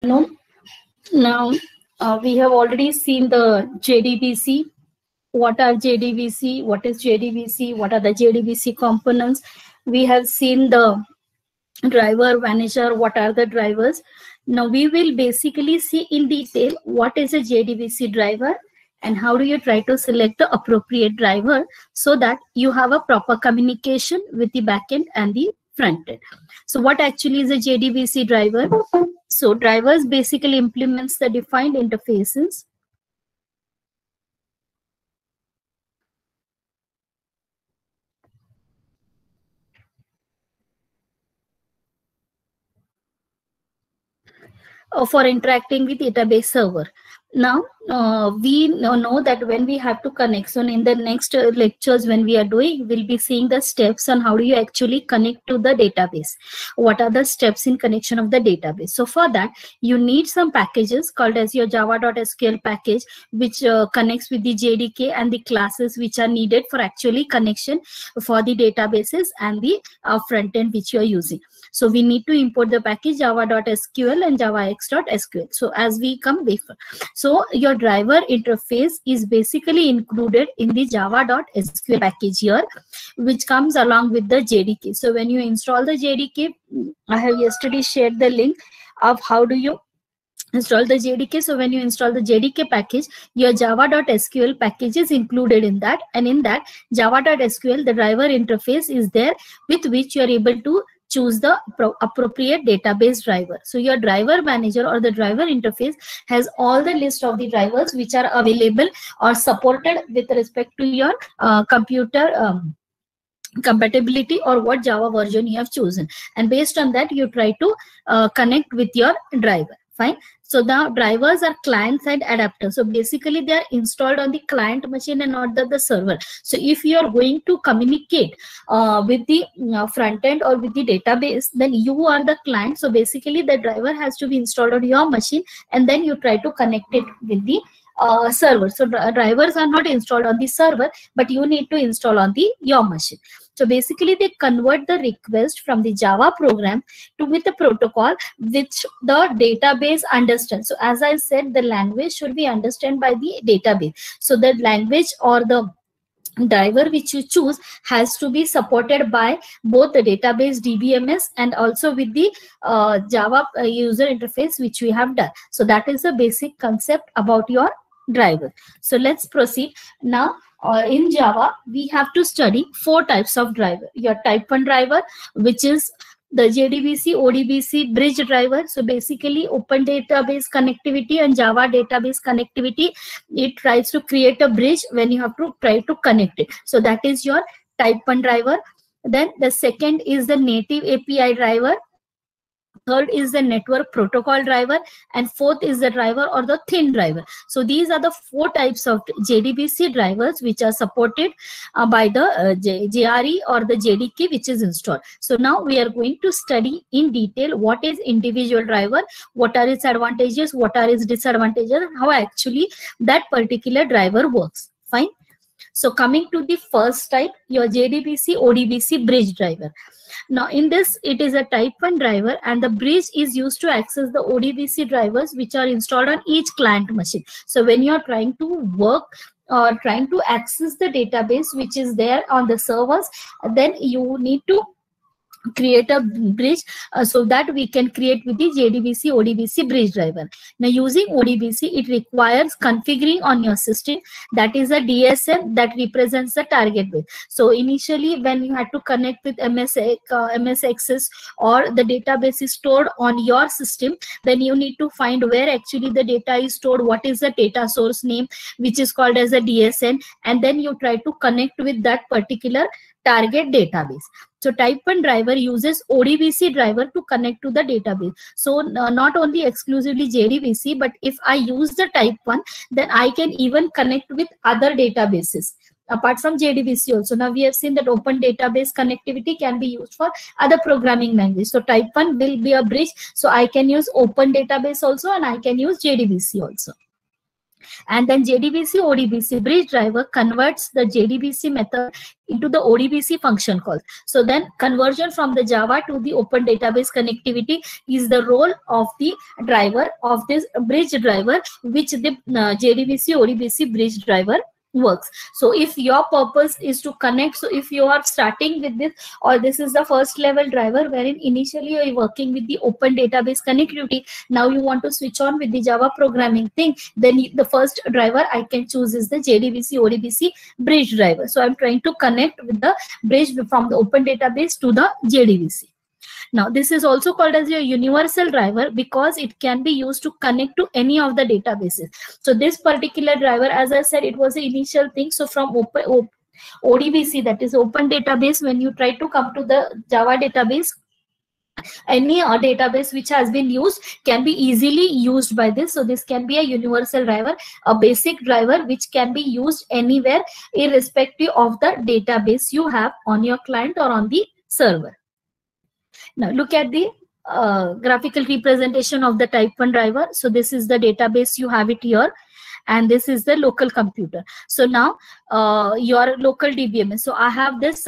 No, now we have already seen the JDBC. What are JDBC? What is JDBC? What are the JDBC components? We have seen the driver manager. What are the drivers? Now we will basically see in detail what is a JDBC driver and how do you try to select the appropriate driver so that you have a proper communication with the backend and the front end. So what actually is a JDBC driver? So drivers basically implements the defined interfaces for interacting with database server. Now we know that when we have to connect, so in the next lectures when we are doing, we'll be seeing the steps on how do you actually connect to the database. What are the steps in connection of the database? So for that you need some packages called as your java.sql package, which connects with the JDK and the classes which are needed for actually connection for the databases and the front end which you are using. So we need to import the package java.sql and javax.sql. So as we come before, so your driver interface is basically included in the java.sql package here, which comes along with the JDK. So when you install the JDK, I have yesterday shared the link of how do you install the JDK. So when you install the JDK package, your java.sql package is included in that, and in that java.sql, the driver interface is there with which you are able to choose the appropriate database driver. So your driver manager or the driver interface has all the list of the drivers which are available or supported with respect to your computer compatibility or what Java version you have chosen, and based on that you try to connect with your driver. Fine. So the drivers are client-side adapters. So basically they are installed on the client machine and not the server. So if you are going to communicate with the front end or with the database, then you are the client. So basically the driver has to be installed on your machine, and then you try to connect it with the server. So drivers are not installed on the server, but you need to install on the your machine. So basically they convert the request from the Java program to with the protocol which the database understands. So as I said, the language should be understood by the database. So the language or the driver which you choose has to be supported by both the database DBMS and also with the Java user interface which we have done. So that is the basic concept about your driver. So let's proceed now. In Java, we have to study 4 types of driver. Your type 1 driver, which is the JDBC, ODBC bridge driver. So basically open database connectivity and Java database connectivity. It tries to create a bridge when you have to try to connect it. So that is your type 1 driver. Then the second is the native API driver. Third is the network protocol driver, and fourth is the driver or the thin driver. So these are the 4 types of JDBC drivers which are supported by the JRE or the JDK which is installed. So now we are going to study in detail what is individual driver, what are its advantages, what are its disadvantages, and how actually that particular driver works. Fine. So coming to the first type, your JDBC ODBC bridge driver. Now in this, it is a type 1 driver, and the bridge is used to access the ODBC drivers which are installed on each client machine. So when you are trying to work or trying to access the database which is there on the servers, then you need to create a bridge so that we can create with the JDBC ODBC bridge driver. Now using ODBC, it requires configuring on your system, that is a DSN that represents the target bit. So initially when you had to connect with MS Access or the database is stored on your system, then you need to find where actually the data is stored, what is the data source name which is called as a DSN, and then you try to connect with that particular target database. So type 1 driver uses ODBC driver to connect to the database. So not only exclusively JDBC, but if I use the type 1, then I can even connect with other databases apart from JDBC also. Now we have seen that open database connectivity can be used for other programming language. So type 1 will be a bridge. So I can use open database also, and I can use JDBC also. And then JDBC ODBC bridge driver converts the JDBC method into the ODBC function call. So then conversion from the Java to the open database connectivity is the role of the driver of this bridge driver, which the JDBC ODBC bridge driver works. So if your purpose is to connect, so if you are starting with this, or this is the first level driver wherein initially you are working with the open database connectivity, now you want to switch on with the Java programming thing, then the first driver I can choose is the JDBC ODBC bridge driver. So I'm trying to connect with the bridge from the open database to the JDBC. Now, this is also called as a universal driver because it can be used to connect to any of the databases. So this particular driver, as I said, it was the initial thing. So from ODBC, that is open database, when you try to come to the Java database, any database which has been used can be easily used by this. So this can be a universal driver, a basic driver which can be used anywhere irrespective of the database you have on your client or on the server. Now look at the graphical representation of the type 1 driver. So this is the database, you have it here, and this is the local computer. So now your local DBMS. So I have this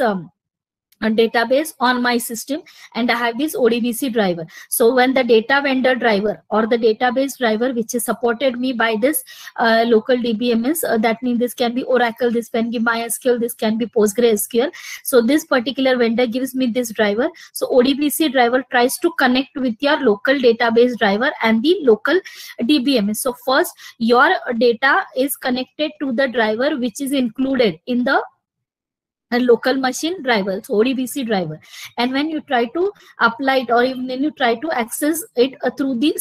a database on my system and I have this ODBC driver. So when the data vendor driver or the database driver which is supported me by this local DBMS, that means this can be Oracle, this can be MySQL, this can be PostgreSQL. So this particular vendor gives me this driver. So ODBC driver tries to connect with your local database driver and the local DBMS. So first your data is connected to the driver which is included in the a local machine driver, so ODBC driver. And when you try to apply it, or even when you try to access it through the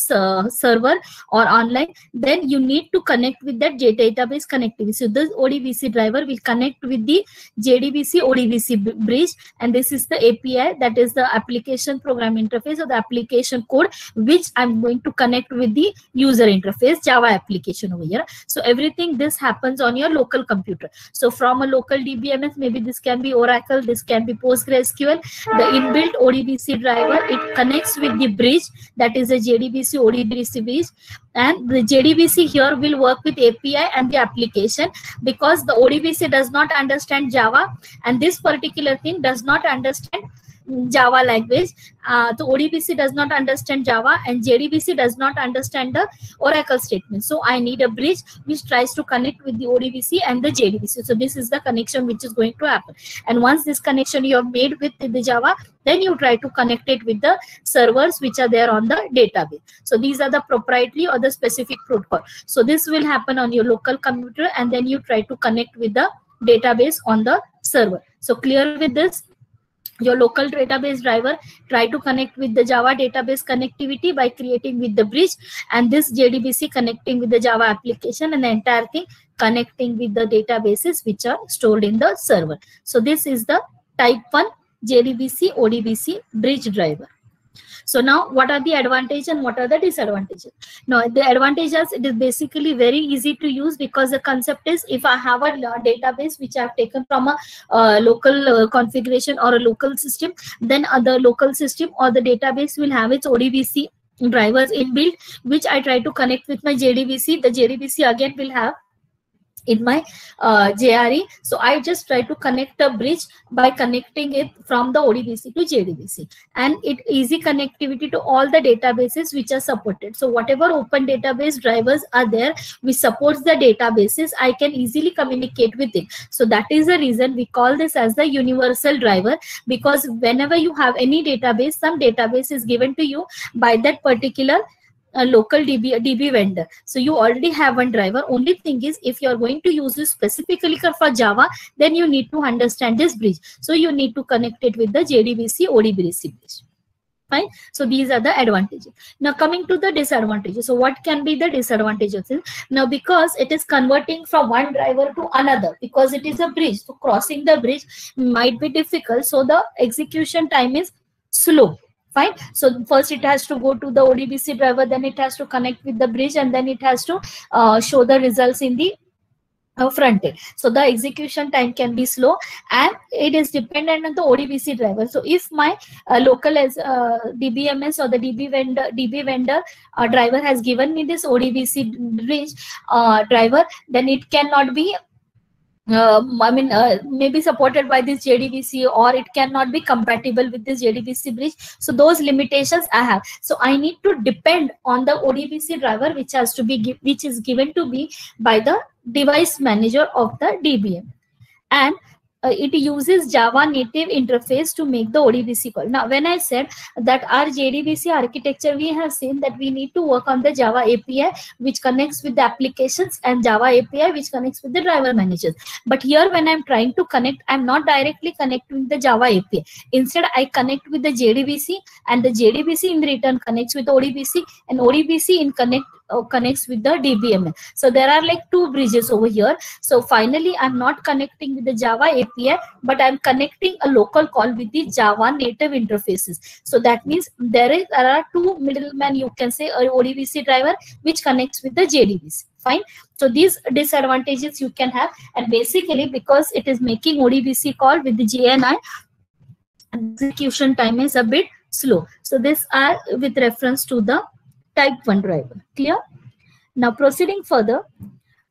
server or online, then you need to connect with that database connectivity. So this ODBC driver will connect with the JDBC ODBC bridge, and this is the API, that is the application program interface or the application code, which I'm going to connect with the user interface Java application over here. So everything this happens on your local computer. So from a local DBMS, maybe this can be Oracle, this can be PostgreSQL. The inbuilt ODBC driver, it connects with the bridge, that is a JDBC ODBC bridge, and the JDBC here will work with API and the application, because the ODBC does not understand Java and this particular thing does not understand Java language. The ODBC does not understand Java and JDBC does not understand the Oracle statement. So I need a bridge which tries to connect with the ODBC and the JDBC. So this is the connection which is going to happen. And once this connection you have made with the Java, then you try to connect it with the servers which are there on the database. So these are the proprietary or the specific protocol. So this will happen on your local computer, and then you try to connect with the database on the server. So clear with this? Your local database driver try to connect with the Java database connectivity by creating with the bridge, and this JDBC connecting with the Java application, and the entire thing connecting with the databases which are stored in the server. So this is the type 1 JDBC ODBC bridge driver. So now what are the advantages and what are the disadvantages? Now the advantages, it is basically very easy to use, because the concept is, if I have a database which I have taken from a local configuration or a local system, then the local system or the database will have its ODBC drivers inbuilt, which I try to connect with my JDBC. The JDBC again will have in my JRE. So I just try to connect a bridge by connecting it from the ODBC to JDBC, and it easy connectivity to all the databases which are supported. So whatever open database drivers are there which supports the databases, I can easily communicate with it. So that is the reason we call this as the universal driver, because whenever you have any database, some database is given to you by that particular a local DB vendor. So you already have one driver. Only thing is, if you are going to use this specifically for Java, then you need to understand this bridge. So you need to connect it with the JDBC ODBC bridge. Fine. So these are the advantages. Now coming to the disadvantages. So what can be the disadvantages? Now because it is converting from one driver to another, because it is a bridge, so crossing the bridge might be difficult. So the execution time is slow. Fine. So first it has to go to the ODBC driver, then it has to connect with the bridge, and then it has to show the results in the front end. So the execution time can be slow, and it is dependent on the ODBC driver. So if my local as DBMS or the DB vendor driver has given me this ODBC bridge driver, then it cannot be maybe supported by this JDBC, or it cannot be compatible with this JDBC bridge. So those limitations I have. So I need to depend on the ODBC driver, which has to be which is given to me by the device manager of the DBM, and it uses Java native interface to make the ODBC call. Now, when I said that our JDBC architecture, we have seen that we need to work on the Java API, which connects with the applications, and Java API, which connects with the driver managers. But here, when I'm trying to connect, I'm not directly connecting with the Java API. Instead, I connect with the JDBC, and the JDBC in return connects with ODBC, and ODBC in connects with the DBMS. So there are like two bridges over here. So finally, I'm not connecting with the Java API, but I'm connecting a local call with the Java native interfaces. So that means there are two middlemen, you can say, a ODBC driver which connects with the JDBC. Fine. So these disadvantages you can have, and basically because it is making ODBC call with the JNI, execution time is a bit slow. So this are with reference to the type 1 driver. Clear? Now proceeding further,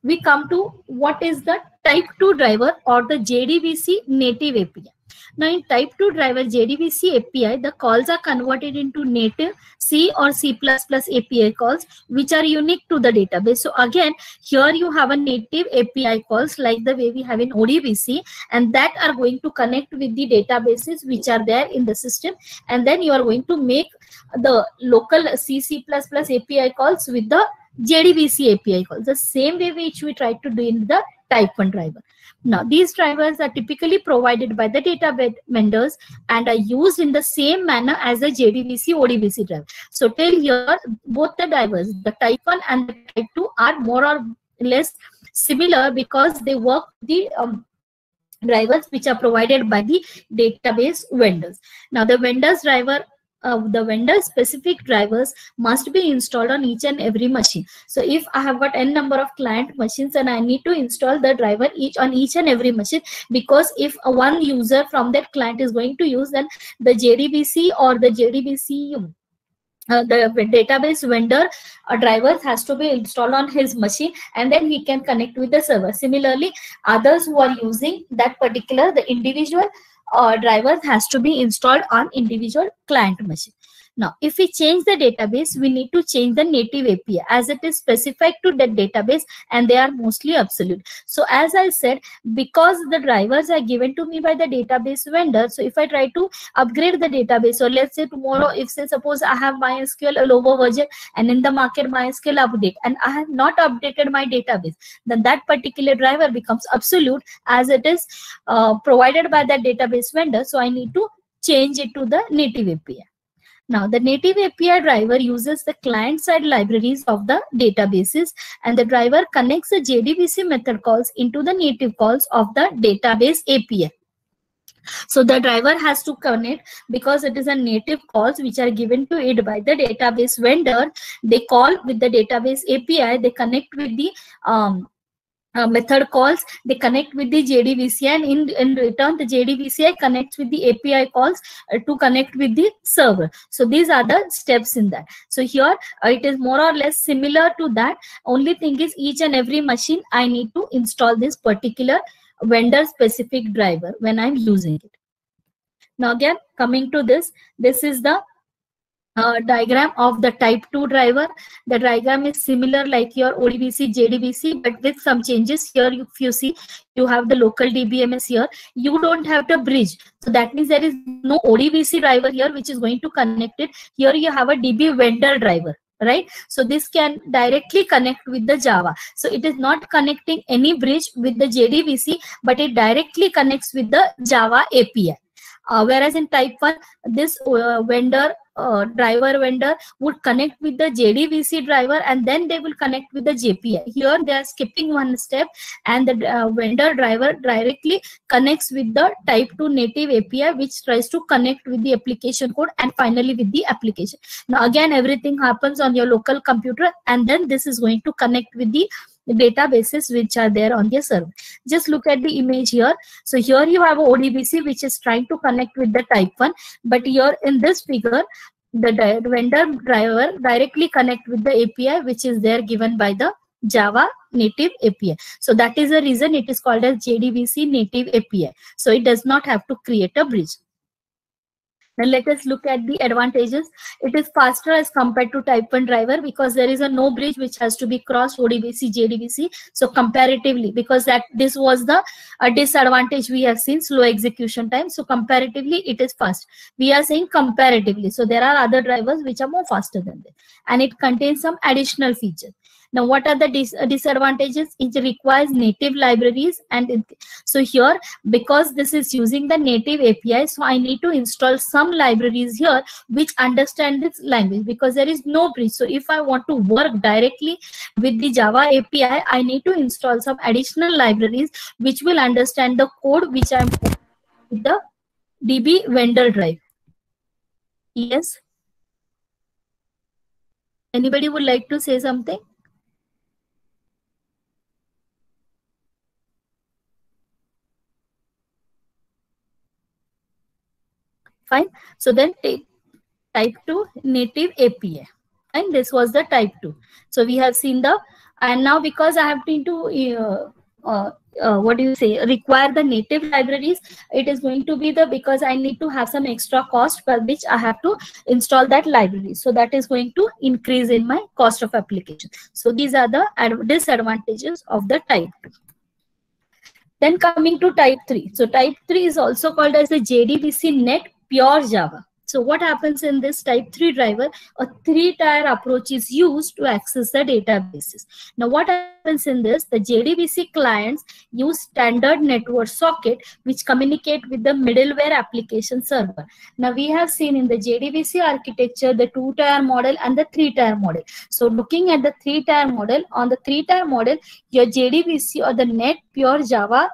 we come to what is the type 2 driver or the JDBC native API. Now in type 2 driver JDBC API, the calls are converted into native C or C++ API calls, which are unique to the database. So again, here you have a native API calls like the way we have in ODBC, and that are going to connect with the databases which are there in the system. And then you are going to make the local C++ API calls with the JDBC API calls, the same way which we tried to do in the type 1 driver. Now, these drivers are typically provided by the database vendors and are used in the same manner as the JDBC ODBC driver. So till here, both the drivers, the type 1 and the type 2, are more or less similar because they work the drivers which are provided by the database vendors. Now, the vendors driver, the vendor specific drivers must be installed on each and every machine. So if I have got n number of client machines, and I need to install the driver on each and every machine, because if one user from that client is going to use, then the JDBC or the JDBC the database vendor drivers has to be installed on his machine, and then he can connect with the server. Similarly, others who are using that particular, the individual drivers has to be installed on individual client machine. Now, if we change the database, we need to change the native API as it is specified to that database, and they are mostly absolute. So as I said, because the drivers are given to me by the database vendor, so if I try to upgrade the database, or let's say tomorrow, if say suppose I have MySQL a lower version and in the market MySQL update, and I have not updated my database, then that particular driver becomes absolute as it is provided by that database vendor. So I need to change it to the native API. Now, the native API driver uses the client-side libraries of the databases, and the driver connects the JDBC method calls into the native calls of the database API. So the driver has to connect, because it is a native calls which are given to it by the database vendor. They call with the database API, they connect with the method calls, they connect with the JDBC, and in return the JDBC connects with the API calls to connect with the server. So these are the steps in that. So here it is more or less similar to that. Only thing is, each and every machine I need to install this particular vendor specific driver when I'm using it. Now again, coming to this is the diagram of the type 2 driver. The diagram is similar like your ODBC, JDBC, but with some changes. Here, if you see, you have the local DBMS here. You don't have the bridge. So that means there is no ODBC driver here which is going to connect it. Here you have a DB vendor driver, right? So this can directly connect with the Java. So it is not connecting any bridge with the JDBC, but it directly connects with the Java API. Whereas in type 1, this driver vendor would connect with the JDBC driver, and then they will connect with the JPI. Here they are skipping one step, and the vendor driver directly connects with the type 2 native API, which tries to connect with the application code and finally with the application. Now again, everything happens on your local computer, and then this is going to connect with the databases which are there on their server. Just look at the image here. So here you have a ODBC which is trying to connect with the type 1, but here in this figure, the vendor driver directly connect with the API which is there given by the Java native API. So that is the reason it is called as JDBC native API. So it does not have to create a bridge. Now let us look at the advantages. It is faster as compared to type 1 driver because there is a no bridge which has to be crossed ODBC, JDBC. So comparatively, because this was the disadvantage we have seen, slow execution time. So comparatively, it is fast. We are saying comparatively. So there are other drivers which are more faster than this. And it contains some additional features. Now, what are the disadvantages? It requires native libraries, and so here, because this is using the native API, so I need to install some libraries here which understand this language because there is no bridge. So if I want to work directly with the Java API, I need to install some additional libraries which will understand the code which I'm with the DB vendor drive. Yes. Anybody would like to say something? Fine. So then take type 2 native API. And this was the type 2. So we have seen the, and now because I have to what do you say, require the native libraries, it is going to be because I need to have some extra cost for which I have to install that library. So that is going to increase in my cost of application. So these are the disadvantages of the type 2. Then coming to type 3. So type 3 is also called as the JDBC Net Pure Java. So what happens in this type 3 driver? A 3-tier approach is used to access the databases. Now what happens in this? The JDBC clients use standard network socket which communicate with the middleware application server. Now we have seen in the JDBC architecture the 2-tier model and the 3-tier model. So looking at the 3-tier model, on the 3-tier model, your JDBC or the Net Pure Java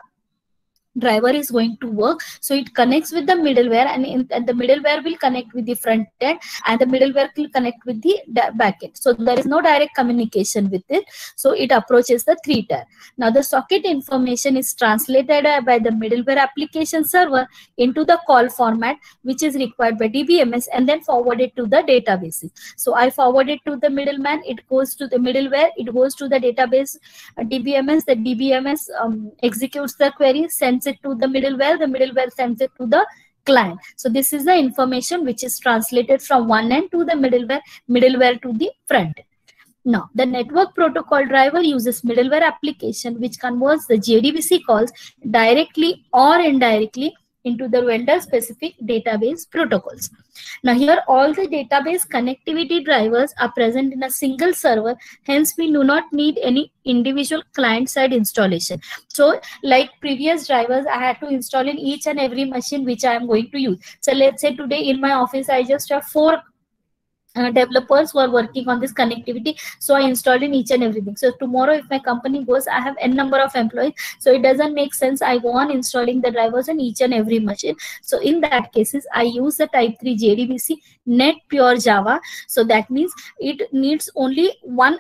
driver is going to work. So it connects with the middleware, and the middleware will connect with the front end, and the middleware will connect with the back end. So there is no direct communication with it. So it approaches the 3-tier. Now the socket information is translated by the middleware application server into the call format, which is required by DBMS, and then forwarded to the databases. So I forward it to the middleman, it goes to the middleware, it goes to the database DBMS, the DBMS executes the query, sends it to the middleware sends it to the client. So this is the information which is translated from one end to the middleware to the front end. Now, the network protocol driver uses middleware application which converts the JDBC calls directly or indirectly into the vendor-specific database protocols. Now here all the database connectivity drivers are present in a single server, hence we do not need any individual client-side installation. So like previous drivers, I had to install in each and every machine which I am going to use. So let's say today in my office, I just have 4 developers who are working on this connectivity, so I installed in each and everything. So tomorrow if my company goes, I have n number of employees, so it doesn't make sense I go on installing the drivers on each and every machine. So in that cases, I use the type 3 JDBC Net Pure Java. So that means it needs only one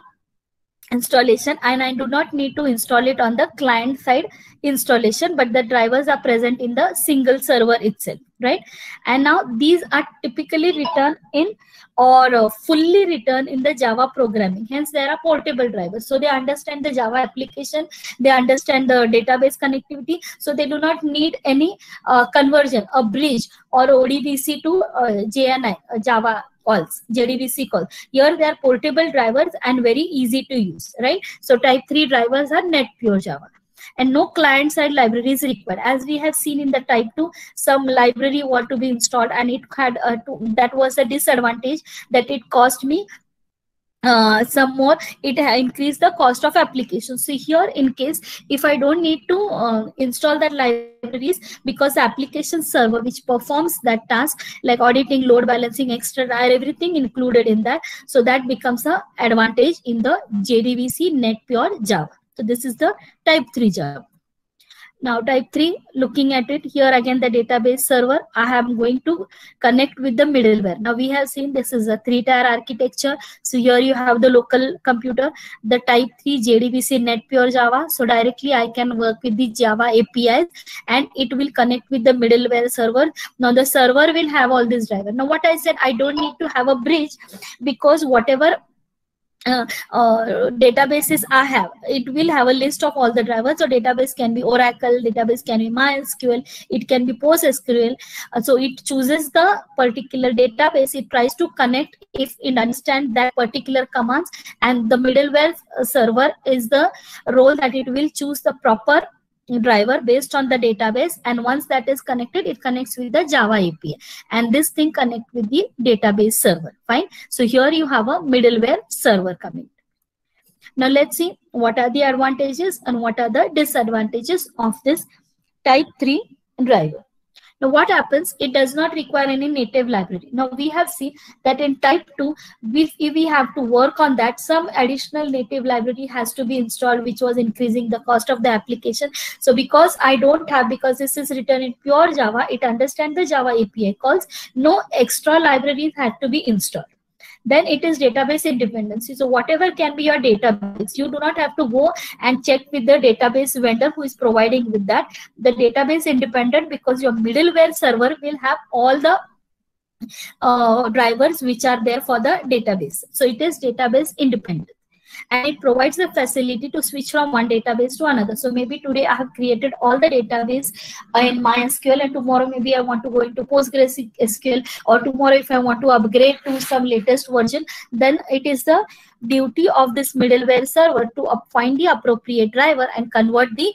installation, and I do not need to install it on the client side installation, but the drivers are present in the single server itself, right? And now these are typically written in or fully written in the Java programming, hence there are portable drivers. So they understand the Java application, they understand the database connectivity, so they do not need any conversion, a bridge or ODBC to JNI, Java calls, JDBC calls. Here they are portable drivers and very easy to use, right? So type 3 drivers are Net Pure Java. And no client-side library is required. As we have seen in the type 2, some library were to be installed, and it had that was a disadvantage, that it cost me some more, it increased the cost of application. So here in case if I don't need to install that libraries, because the application server which performs that task like auditing, load balancing, extra tire, everything included in that, so that becomes a advantage in the JDBC Net Pure Java. So this is the type 3 Java. Now type 3, looking at it here again, the database server, I am going to connect with the middleware. Now we have seen this is a 3-tier architecture. So here you have the local computer, the type 3 JDBC Net Pure Java. So directly I can work with the Java APIs and it will connect with the middleware server. Now the server will have all these drivers. Now what I said, I don't need to have a bridge because whatever databases I have, it will have a list of all the drivers. So database can be Oracle, database can be MySQL, it can be PostgreSQL. So it chooses the particular database, it tries to connect if it understands that particular commands, and the middleware server is the role that it will choose the proper driver based on the database, and once that is connected, it connects with the Java API, and this thing connect with the database server. Fine. So here you have a middleware server coming. Now let's see what are the advantages and what are the disadvantages of this type 3 driver. Now what happens, it does not require any native library. Now we have seen that in type 2, if we have to work on that, some additional native library has to be installed, which was increasing the cost of the application. So because I don't have, because this is written in pure Java, it understands the Java API calls, no extra libraries had to be installed. Then it is database independency. So whatever can be your database, you do not have to go and check with the database vendor who is providing with that. The database independent, because your middleware server will have all the drivers which are there for the database. So it is database independent. And it provides the facility to switch from one database to another. So maybe today I have created all the database in MySQL, and tomorrow maybe I want to go into PostgreSQL, or tomorrow if I want to upgrade to some latest version, then it is the duty of this middleware server to find the appropriate driver and convert the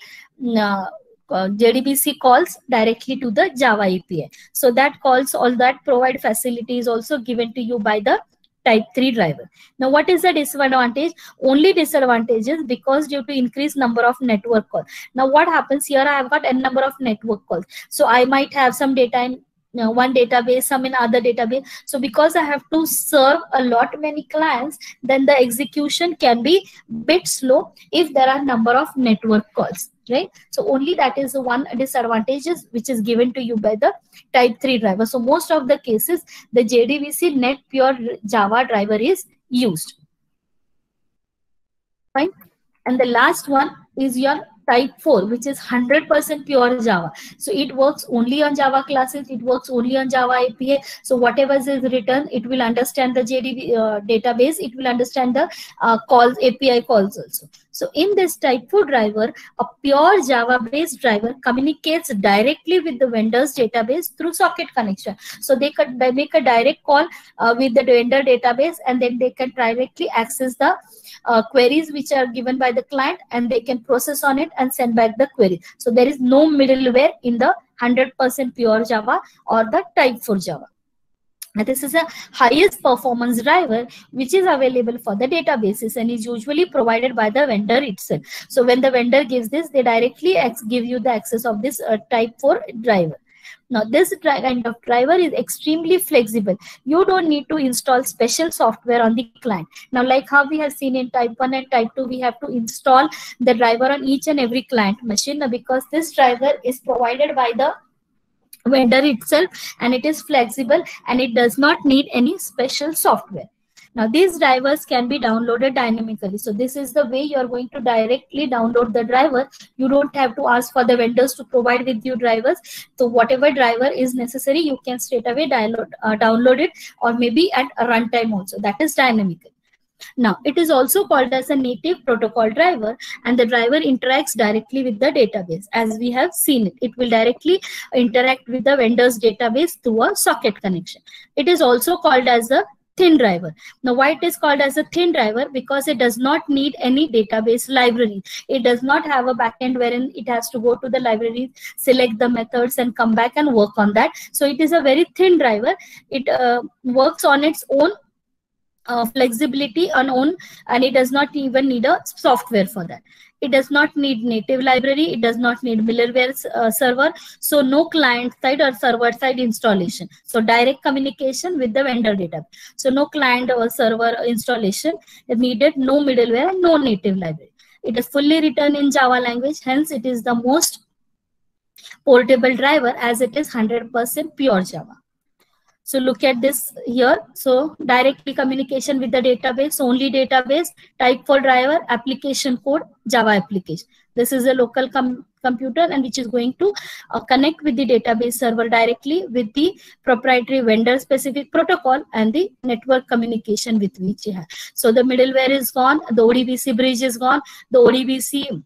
JDBC calls directly to the Java API. So that calls, all that provide facility is also given to you by the type 3 driver. Now what is the disadvantage? Only disadvantage is because due to increased number of network calls. Now what happens here, I have got n number of network calls. So I might have some data in one database, some in other database. So because I have to serve a lot many clients, then the execution can be bit slow if there are number of network calls. Right? So only that is the one disadvantages which is given to you by the type 3 driver. So most of the cases, the JDBC Net Pure Java driver is used. Fine. And the last one is your type 4, which is 100% pure Java. So it works only on Java classes, it works only on Java API. So whatever is written, it will understand the JDB database, it will understand the calls, API calls also. So in this type 4 driver, a pure Java based driver communicates directly with the vendor's database through socket connection. So they make a direct call with the vendor database, and then they can directly access the queries which are given by the client, and they can process on it and send back the query. So there is no middleware in the 100% pure Java or the type 4 Java. Now, this is a highest performance driver which is available for the databases and is usually provided by the vendor itself. So when the vendor gives this, they directly give you the access of this type 4 driver. Now, this kind of driver is extremely flexible. You don't need to install special software on the client. Now, like how we have seen in type 1 and type 2, we have to install the driver on each and every client machine. Now, because this driver is provided by the vendor itself, and it is flexible, and it does not need any special software. Now these drivers can be downloaded dynamically. So this is the way you are going to directly download the driver. You don't have to ask for the vendors to provide with you drivers. So whatever driver is necessary, you can straight away download it, or maybe at a runtime also. That is dynamical. Now, it is also called as a native protocol driver, and the driver interacts directly with the database. As we have seen it, it will directly interact with the vendor's database through a socket connection. It is also called as a thin driver. Now, why it is called as a thin driver? Because it does not need any database library. It does not have a backend wherein it has to go to the library, select the methods, and come back and work on that. So it is a very thin driver. It works on its own flexibility and it does not even need a software for that. It does not need native library. It does not need middleware server. So no client side or server side installation. So direct communication with the vendor data. So no client or server installation is needed, no middleware, and no native library. It is fully written in Java language. Hence, it is the most portable driver as it is 100% pure Java. So look at this here. So directly communication with the database, only database, type for driver, application code, Java application. This is a local computer and which is going to connect with the database server directly with the proprietary vendor specific protocol and the network communication with which you have. So the middleware is gone, the ODBC bridge is gone, the ODBC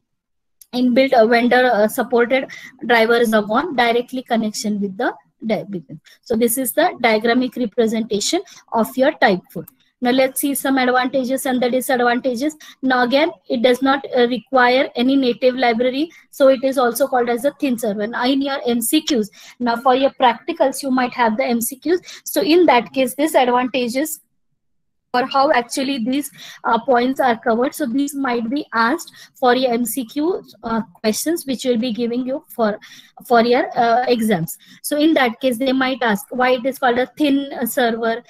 inbuilt vendor supported drivers are gone, directly connection with the database. So this is the diagrammic representation of your type 4. Now let's see some advantages and the disadvantages. Now again, it does not require any native library, so it is also called as a thin server. Now in your MCQs, now for your practicals, you might have the MCQs. So in that case, this advantages or how actually these points are covered. So these might be asked for your MCQ questions, which will be giving you for your exams. So in that case, they might ask why it is called a thin server,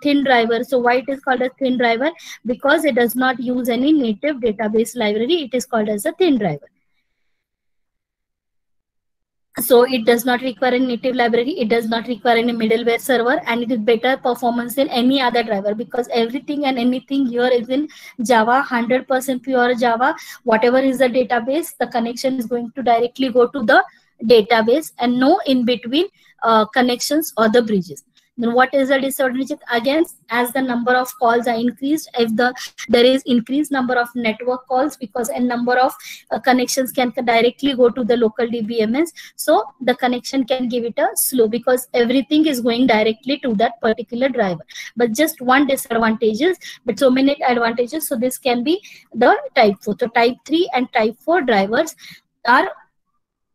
thin driver. So why it is called a thin driver? Because it does not use any native database library. It is called as a thin driver. So it does not require a native library, it does not require any middleware server, and it is better performance than any other driver because everything and anything here is in Java, 100% pure Java. Whatever is the database, the connection is going to directly go to the database and no in between connections or the bridges. Then what is the disadvantage? Again, as the number of calls are increased, if there is increased number of network calls, because a number of connections can directly go to the local DBMS, so the connection can give it a slow because everything is going directly to that particular driver. But just one disadvantages, but so many advantages. So this can be the type 4. So type 3 and type 4 drivers are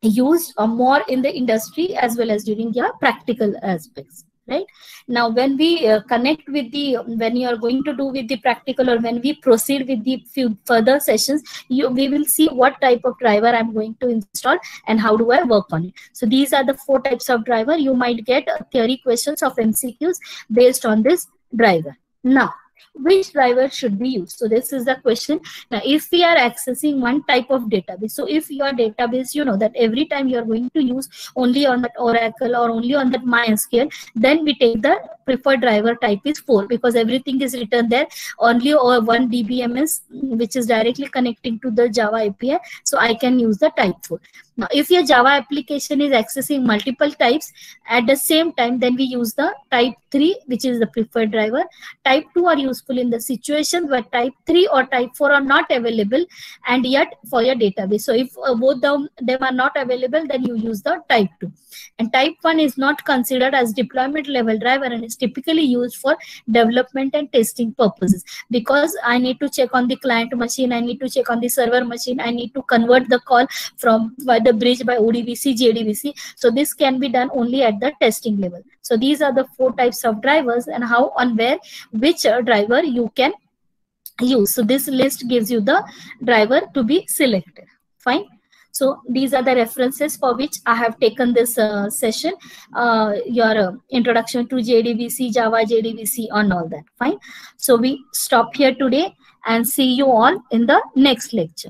used more in the industry as well as during your practical aspects. Right now, when we connect with the, when you are going to do with the practical, or when we proceed with the few further sessions, we will see what type of driver I'm going to install and how do I work on it. So these are the 4 types of driver. You might get theory questions of MCQs based on this driver. Now, which driver should be used? So this is the question. Now, if we are accessing one type of database, so if your database, you know that every time you are going to use only on that Oracle or only on that MySQL, then we take the preferred driver type is 4 because everything is written there, only or one DBMS which is directly connecting to the Java API. So I can use the type 4. Now, if your Java application is accessing multiple types at the same time, then we use the type 3, which is the preferred driver. Type 2 are useful in the situation where type 3 or type 4 are not available and yet for your database. So if both them are not available, then you use the type 2. And type 1 is not considered as deployment level driver and is typically used for development and testing purposes, because I need to check on the client machine, I need to check on the server machine, I need to convert the call from by the bridge by ODBC, JDBC. So this can be done only at the testing level. So these are the 4 types of drivers and how and where which driver you can use. So this list gives you the driver to be selected. Fine. So these are the references for which I have taken this session, your introduction to JDBC, Java JDBC and all that. Fine. So we stop here today and see you all in the next lecture.